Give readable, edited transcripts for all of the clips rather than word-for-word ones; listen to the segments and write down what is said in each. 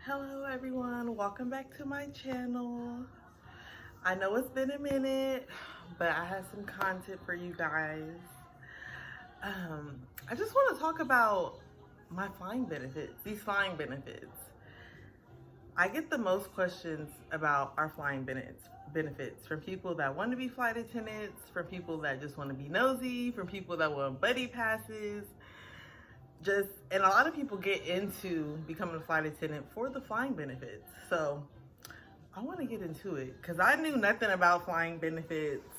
Hello everyone, welcome back to my channel. I know it's been a minute, but I have some content for you guys. I just want to talk about my flying benefits, these flying benefits. I get the most questions about our flying benefits from people that want to be flight attendants, from people that just want to be nosy, from people that want buddy passes. And a lot of people get into becoming a flight attendant for the flying benefits. So I want to get into it because I knew nothing about flying benefits,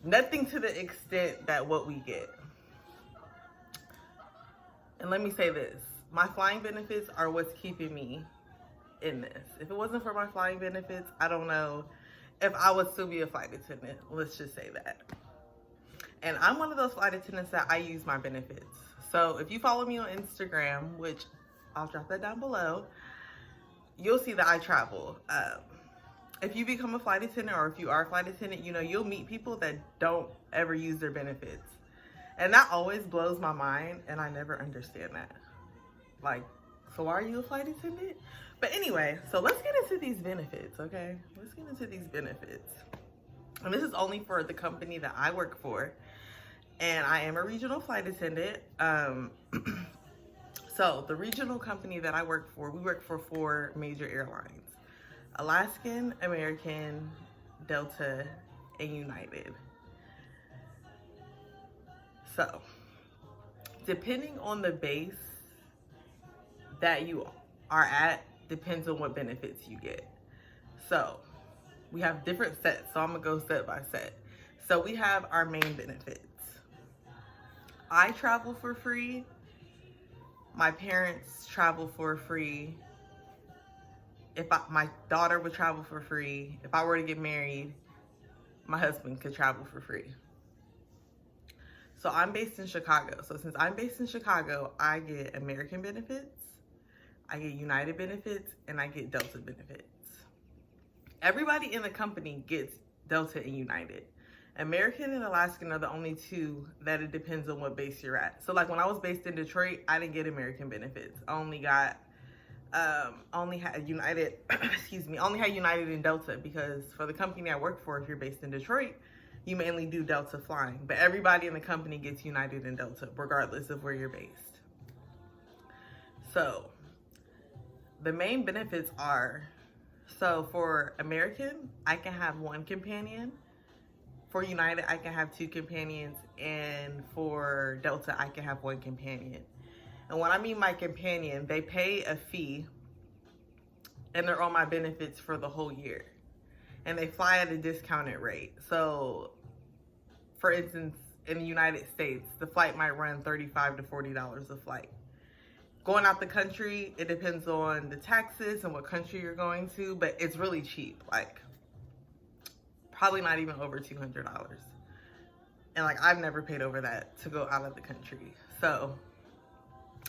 nothing to the extent that what we get. And let me say this, my flying benefits are what's keeping me in this. If it wasn't for my flying benefits, I don't know if I would still be a flight attendant. Let's just say that. And I'm one of those flight attendants that I use my benefits. So if you follow me on Instagram, which I'll drop that down below, you'll see that I travel. If you become a flight attendant or if you are a flight attendant, you know, you'll meet people that don't ever use their benefits. And that always blows my mind, and I never understand that. Like, so why are you a flight attendant? But anyway, so let's get into these benefits, okay? Let's get into these benefits. And this is only for the company that I work for. And I am a regional flight attendant. So the regional company that I work for, we work for 4 major airlines: Alaskan, American, Delta, and United. So depending on the base that you are at, depends on what benefits you get. So we have different sets, so I'm gonna go set by set. So we have our main benefits. I travel for free. My parents travel for free. My daughter would travel for free. If I were to get married, my husband could travel for free. So I'm based in Chicago. So since I'm based in Chicago, I get American benefits, I get United benefits, and I get Delta benefits. Everybody in the company gets Delta and United. American and Alaskan are the only 2 that it depends on what base you're at. So like when I was based in Detroit, I didn't get American benefits. I only had United, only had United and Delta, because for the company I work for, if you're based in Detroit, you mainly do Delta flying. But everybody in the company gets United and Delta, regardless of where you're based. So the main benefits are, so for American, I can have 1 companion. For United, I can have 2 companions, and for Delta, I can have 1 companion. And when I mean my companion, they pay a fee, and they're on my benefits for the whole year. And they fly at a discounted rate. So, for instance, in the United States, the flight might run $35 to $40 a flight. Going out the country, it depends on the taxes and what country you're going to, but it's really cheap. Like, probably not even over $200. And like, I've never paid over that to go out of the country. So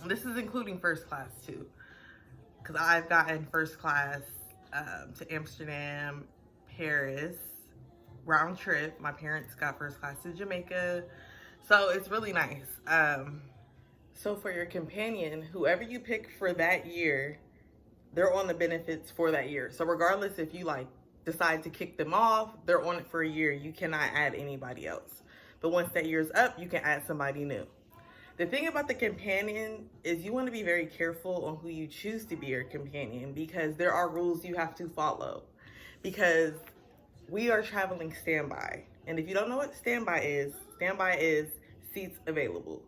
this is including first class too, because I've gotten first class to Amsterdam, Paris, round trip. My parents got first class to Jamaica. So it's really nice. So for your companion, whoever you pick for that year, they're on the benefits for that year. So regardless if you like decide to kick them off, they're on it for a year. You cannot add anybody else. But once that year's up, you can add somebody new. The thing about the companion is you want to be very careful on who you choose to be your companion, because there are rules you have to follow. Because we are traveling standby. And if you don't know what standby is seats available.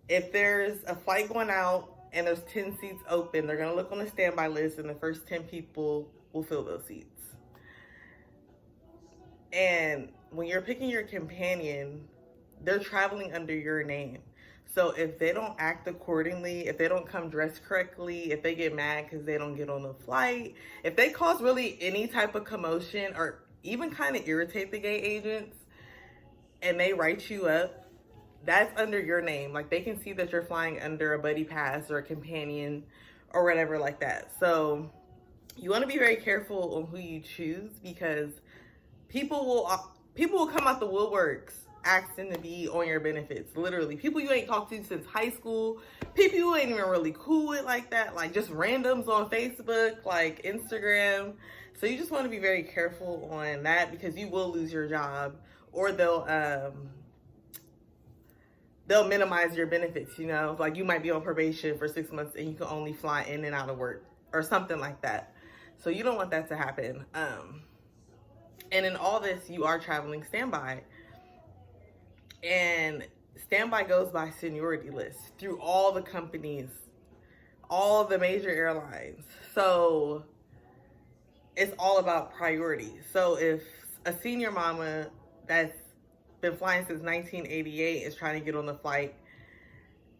If there's a flight going out and there's 10 seats open, they're going to look on the standby list, and the first 10 people will fill those seats. And when you're picking your companion, they're traveling under your name. So if they don't act accordingly, if they don't come dressed correctly, if they get mad because they don't get on the flight, if they cause really any type of commotion or even kind of irritate the gate agents and they write you up, that's under your name. Like, they can see that you're flying under a buddy pass or a companion or whatever like that. So you want to be very careful on who you choose, because people will come out the woodworks asking to be on your benefits. Literally, people you ain't talked to since high school, people you ain't even really cool with like that, like just randoms on Facebook, like Instagram. So you just want to be very careful on that because you will lose your job, or they'll minimize your benefits, you know, like you might be on probation for 6 months and you can only fly in and out of work or something like that. So you don't want that to happen. And in all this, you are traveling standby. And standby goes by seniority list through all the companies, all the major airlines. So it's all about priority. So if a senior mama that's been flying since 1988 is trying to get on the flight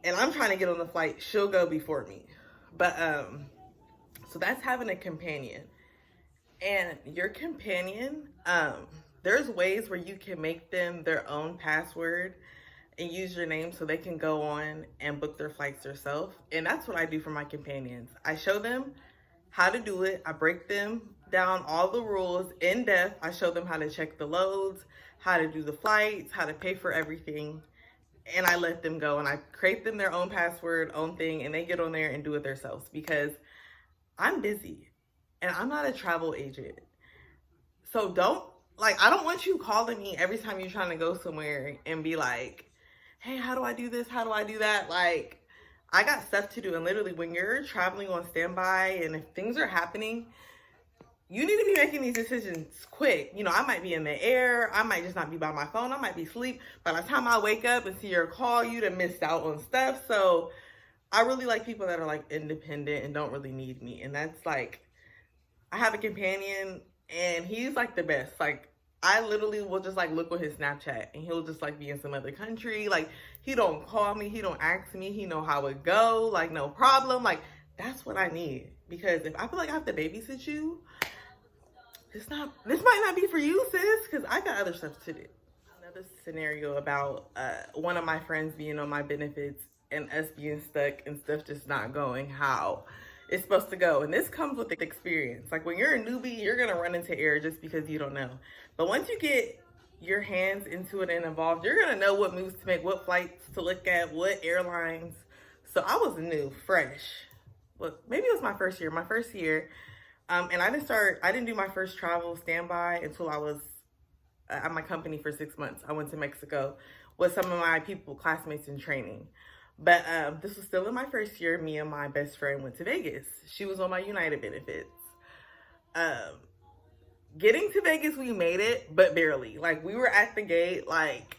and I'm trying to get on the flight, she'll go before me. But so that's having a companion. And your companion, there's ways where you can make them their own password and use your name so they can go on and book their flights themselves. And that's what I do for my companions. I show them how to do it. I break them down all the rules in depth. I show them how to check the loads, how to do the flights, how to pay for everything. And I let them go and I create them their own password, own thing, and they get on there and do it themselves because I'm busy and I'm not a travel agent. So I don't want you calling me every time you're trying to go somewhere and be like, hey, how do I do this? How do I do that? Like, I got stuff to do. And literally when you're traveling on standby and if things are happening, you need to be making these decisions quick. You know, I might be in the air. I might just not be by my phone. I might be asleep. By the time I wake up and see your call, you'd have missed out on stuff. So I really like people that are like independent and don't really need me. And that's like, I have a companion and he's like the best. Like, I literally will just like look on his Snapchat and he'll just like be in some other country. Like, he don't call me. He don't ask me. He know how it go. Like, no problem. Like, that's what I need. Because if I feel like I have to babysit you, this might not be for you, sis, because I got other stuff to do. Another scenario about one of my friends being on my benefits and us being stuck and stuff just not going how it's supposed to go. And this comes with experience. Like when you're a newbie, you're going to run into error just because you don't know. But once you get your hands into it and involved, you're going to know what moves to make, what flights to look at, what airlines. So I was new, fresh. Well, maybe it was my first year. And I didn't do my first travel standby until I was at my company for 6 months. I went to Mexico with some of my classmates in training. But this was still in my first year. Me and my best friend went to Vegas. She was on my United benefits. Getting to Vegas, we made it, but barely. Like, we were at the gate, like,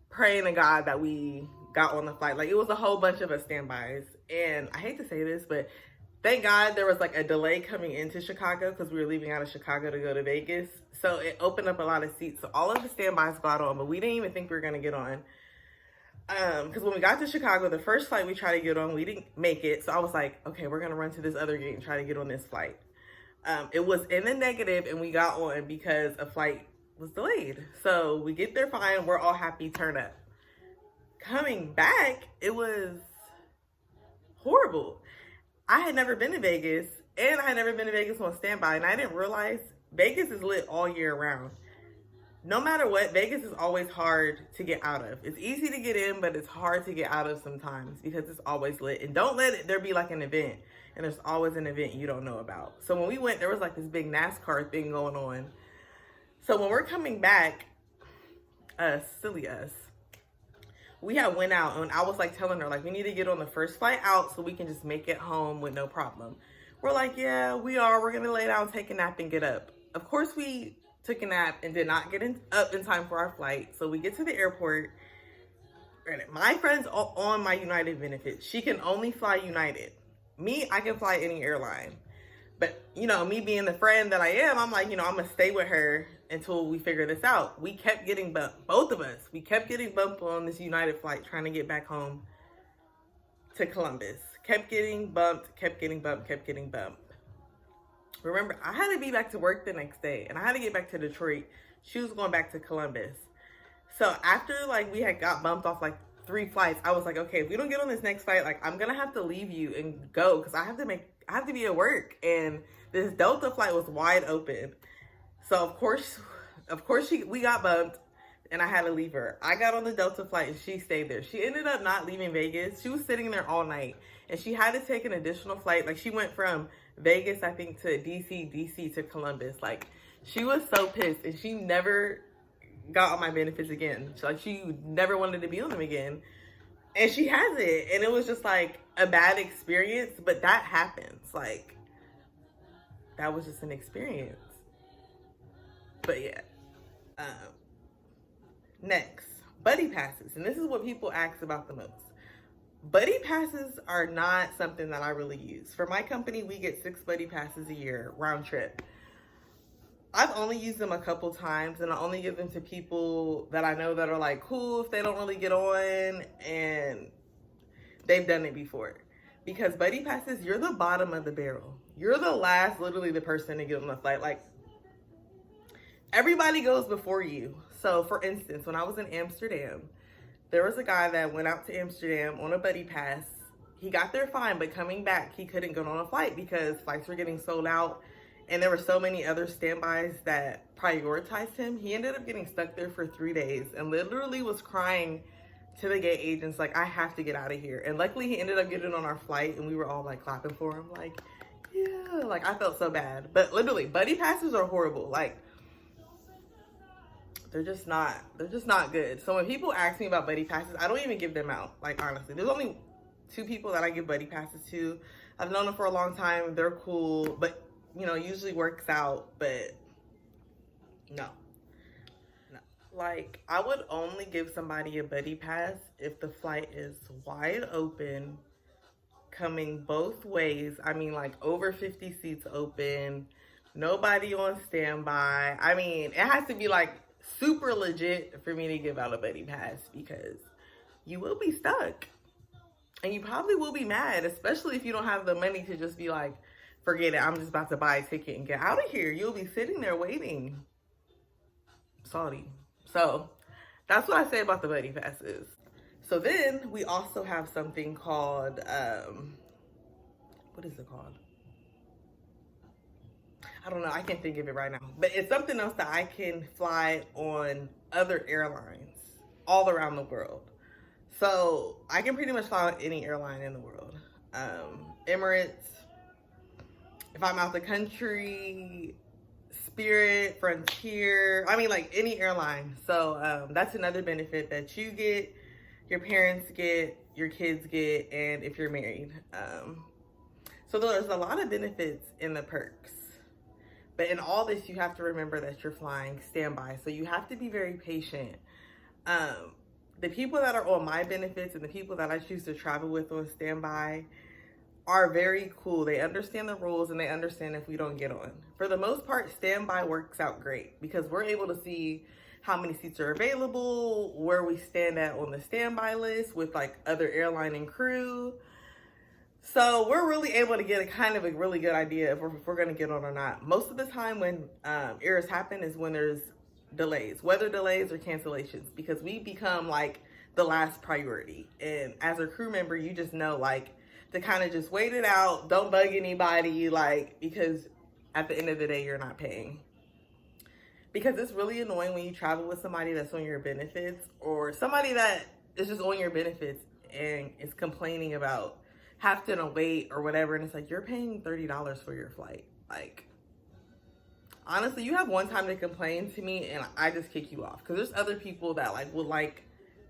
praying to God that we got on the flight. Like, it was a whole bunch of us standbys. And I hate to say this, but thank God there was like a delay coming into Chicago because we were leaving out of Chicago to go to Vegas. So it opened up a lot of seats. So all of the standbys got on, but we didn't even think we were going to get on. Because when we got to Chicago, the first flight we tried to get on, we didn't make it. So I was like, okay, we're going to run to this other gate and try to get on this flight. It was in the negative and we got on because a flight was delayed. So we get there fine. We're all happy, turn up. Coming back, it was horrible. I had never been to Vegas and I had never been to Vegas on standby. And I didn't realize Vegas is lit all year round. No matter what, Vegas is always hard to get out of. It's easy to get in, but it's hard to get out of sometimes because it's always lit. And don't let there be like an event. And there's always an event you don't know about. So when we went, there was like this big NASCAR thing going on. So when we're coming back, silly us, we had went out and I was like telling her, like, we need to get on the first flight out so we can just make it home with no problem. We're like, yeah, we are. We're going to lay down, take a nap and get up. Of course, we took a nap and did not get up in time for our flight. So we get to the airport. My friend's on my United benefit. She can only fly United. Me, I can fly any airline. But, you know, me being the friend that I am, I'm like, you know, I'm going to stay with her until we figure this out. We kept getting bumped. Both of us. We kept getting bumped on this United flight trying to get back home to Columbus. Kept getting bumped, kept getting bumped, kept getting bumped. Remember, I had to be back to work the next day. And I had to get back to Detroit. She was going back to Columbus. So after, like, we had got bumped off, like, 3 flights, I was like, okay, if we don't get on this next flight, like, I'm going to have to leave you and go because I have to be at work. And this Delta flight was wide open. So of course we got bumped. and I had to leave her. I got on the Delta flight and she stayed there. She ended up not leaving Vegas. She was sitting there all night and she had to take an additional flight. Like she went from Vegas, I think, to DC to Columbus. Like she was so pissed and she never got on my benefits again. Like she never wanted to be on them again. And she has it. And it was just like a bad experience, but that happens. Like that was just an experience. But yeah. Next, buddy passes. And this is what people ask about the most. Buddy passes are not something that I really use. For my company, we get 6 buddy passes a year, round trip. I've only used them a couple times, and I only give them to people that I know that are like cool if they don't really get on and they've done it before. Because buddy passes, you're the bottom of the barrel. You're the last, literally the person to get on the flight. Like everybody goes before you. So for instance, when I was in Amsterdam, there was a guy that went out to Amsterdam on a buddy pass. He got there fine, but coming back, he couldn't go on a flight because flights were getting sold out. And there were so many other standbys that prioritized him. He ended up getting stuck there for 3 days and literally was crying to the gate agents, like, I have to get out of here. And luckily he ended up getting on our flight and we were all like clapping for him. Like, yeah, like I felt so bad. But literally, buddy passes are horrible. Like, they're just not good. So when people ask me about buddy passes, I don't even give them out. Like, honestly, there's only 2 people that I give buddy passes to. I've known them for a long time. They're cool, but you know, usually works out, but no. Like, I would only give somebody a buddy pass if the flight is wide open, coming both ways. I mean, like over 50 seats open, nobody on standby. I mean, it has to be like super legit for me to give out a buddy pass because you will be stuck and you probably will be mad, especially if you don't have the money to just be like, forget it, I'm just about to buy a ticket and get out of here. You'll be sitting there waiting. Salty. So that's what I say about the buddy passes. So then we also have something called, what is it called? I don't know, I can't think of it right now. But it's something else that I can fly on other airlines all around the world. So I can pretty much fly on any airline in the world. Emirates, if I'm out the country, Spirit, Frontier, I mean like any airline. So that's another benefit that you get, your parents get, your kids get, and if you're married. So there's a lot of benefits in the perks. But in all this, you have to remember that you're flying standby. So you have to be very patient. The people that are on my benefits and the people that I choose to travel with on standby are very cool. They understand the rules and they understand if we don't get on. For the most part, standby works out great because we're able to see how many seats are available, where we stand at on the standby list with like other airline and crew. So we're really able to get a kind of a really good idea if we're going to get on or not. Most of the time when errors happen is when there's delays, weather delays or cancellations, because we become like the last priority. And as a crew member, you just know like to kind of just wait it out. Don't bug anybody, like, because at the end of the day, you're not paying. Because it's really annoying when you travel with somebody that's on your benefits or somebody that is just on your benefits and is complaining about having to wait or whatever. And it's like, you're paying $30 for your flight. Like, honestly, you have one time to complain to me and I just kick you off. Because there's other people that like would like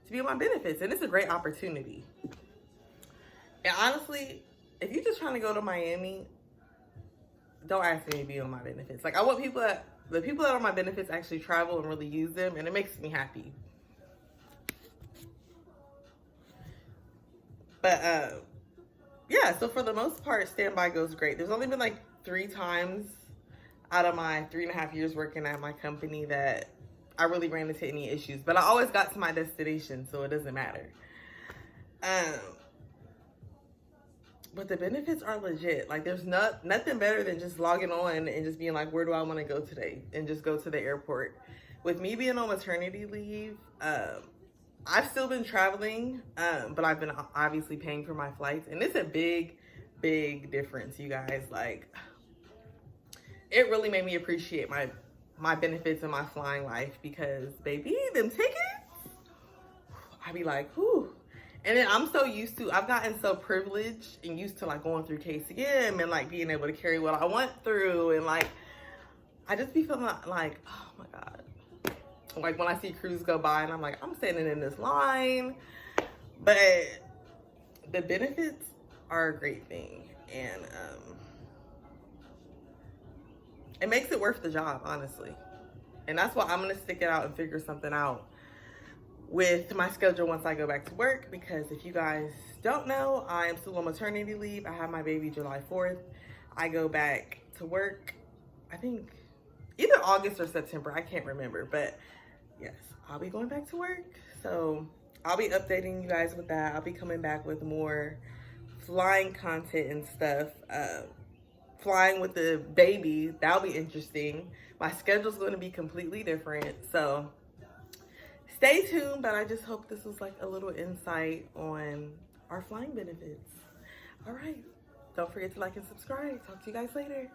to be on my benefits and it's a great opportunity. And honestly, if you're just trying to go to Miami, don't ask me to be on my benefits. Like, I want people that, the people that are on my benefits actually travel and really use them, and it makes me happy. But, yeah, so for the most part, standby goes great. There's only been like 3 times out of my 3.5 years working at my company that I really ran into any issues. But I always got to my destination, so it doesn't matter. But the benefits are legit. Like, there's nothing better than just logging on and just being like, where do I want to go today? And just go to the airport. With me being on maternity leave, I've still been traveling, but I've been obviously paying for my flights. And it's a big, big difference, you guys. Like, it really made me appreciate my my benefits in my flying life, because baby, them tickets, I be like, whew. And then I'm so used to, I've gotten so privileged and used to like going through KCM and like being able to carry what I want through, and like I just be feeling like, oh my God. Like when I see crews go by and I'm like, I'm standing in this line. But the benefits are a great thing. And it makes it worth the job, honestly. And that's why I'm going to stick it out and figure something out with my schedule once I go back to work. Because if you guys don't know, I am still on maternity leave. I have my baby July 4th. I go back to work, I think either August or September. I can't remember. But yes, I'll be going back to work. So I'll be updating you guys with that. I'll be coming back with more flying content and stuff. Flying with the baby, that'll be interesting. My schedule's going to be completely different. So stay tuned, but I just hope this was like a little insight on our flying benefits. All right. Don't forget to like and subscribe. Talk to you guys later.